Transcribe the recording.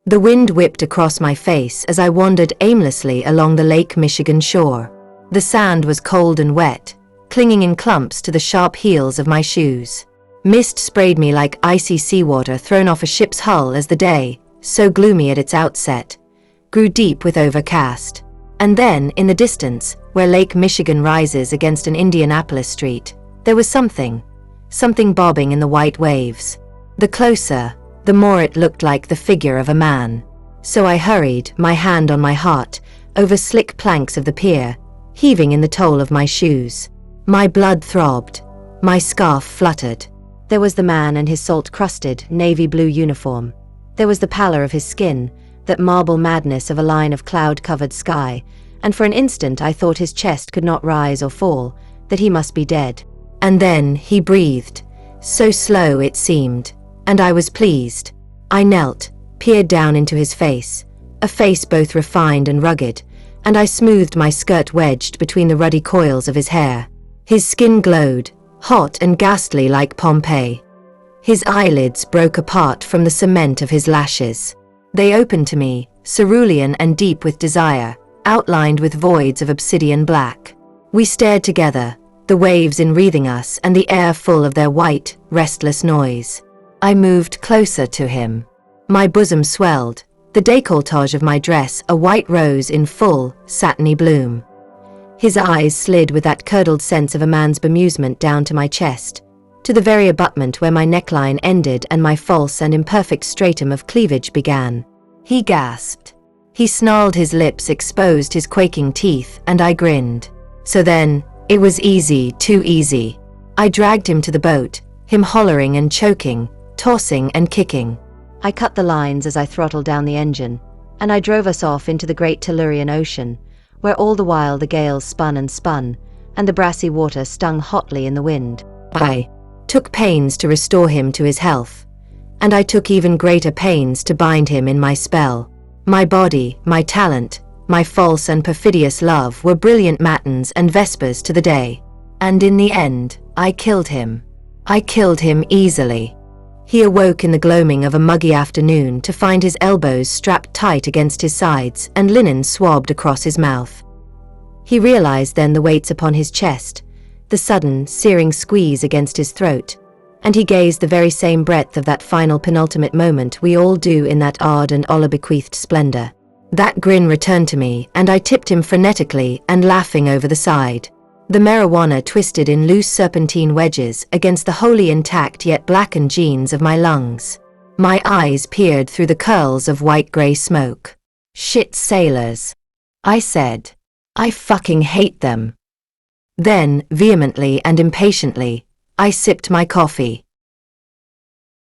The wind whipped across my face as I wandered aimlessly along the Lake Michigan shore. The sand was cold and wet, clinging in clumps to the sharp heels of my shoes. Mist sprayed me like icy seawater thrown off a ship's hull as the day, so gloomy at its outset, grew deep with overcast. And then, in the distance, where Lake Michigan rises against an Indianapolis street, there was something bobbing in the white waves. The closer, the more it looked like the figure of a man. So I hurried, my hand on my heart, over slick planks of the pier, heaving in the toe of my shoes. My blood throbbed. My scarf fluttered. There was the man and his salt-crusted, navy blue uniform. There was the pallor of his skin, that marble madness of a line of cloud-covered sky, and for an instant I thought his chest could not rise or fall, that he must be dead. And then he breathed, so slow it seemed, and I was pleased. I knelt, peered down into his face, a face both refined and rugged, and I smoothed my skirt wedged between the ruddy coils of his hair. His skin glowed, hot and ghastly like Pompeii. His eyelids broke apart from the cement of his lashes. They opened to me, cerulean and deep with desire, outlined with voids of obsidian black. We stared together, the waves enwreathing us and the air full of their white, restless noise. I moved closer to him. My bosom swelled, the décolletage of my dress a white rose in full, satiny bloom. His eyes slid with that curdled sense of a man's bemusement down to my chest, to the very abutment where my neckline ended and my false and imperfect stratum of cleavage began. He gasped. He snarled his lips, exposed his quaking teeth, and I grinned. So then, it was easy, too easy. I dragged him to the boat, him hollering and choking, tossing and kicking. I cut the lines as I throttled down the engine, and I drove us off into the great Tellurian ocean, where all the while the gales spun, and the brassy water stung hotly in the wind. I took pains to restore him to his health, and I took even greater pains to bind him in my spell. My body, my talent, my false and perfidious love were brilliant matins and vespers to the day. And in the end, I killed him. I killed him easily. He awoke in the gloaming of a muggy afternoon to find his elbows strapped tight against his sides and linen swabbed across his mouth. He realized then the weights upon his chest, the sudden, searing squeeze against his throat, and he gazed the very same breadth of that final penultimate moment we all do in that odd and Allah-bequeathed splendor. That grin returned to me, and I tipped him frenetically and laughing over the side. The marijuana twisted in loose serpentine wedges against the wholly intact yet blackened jeans of my lungs. My eyes peered through the curls of white-gray smoke. Shit sailors, I said. I fucking hate them. Then, vehemently and impatiently, I sipped my coffee.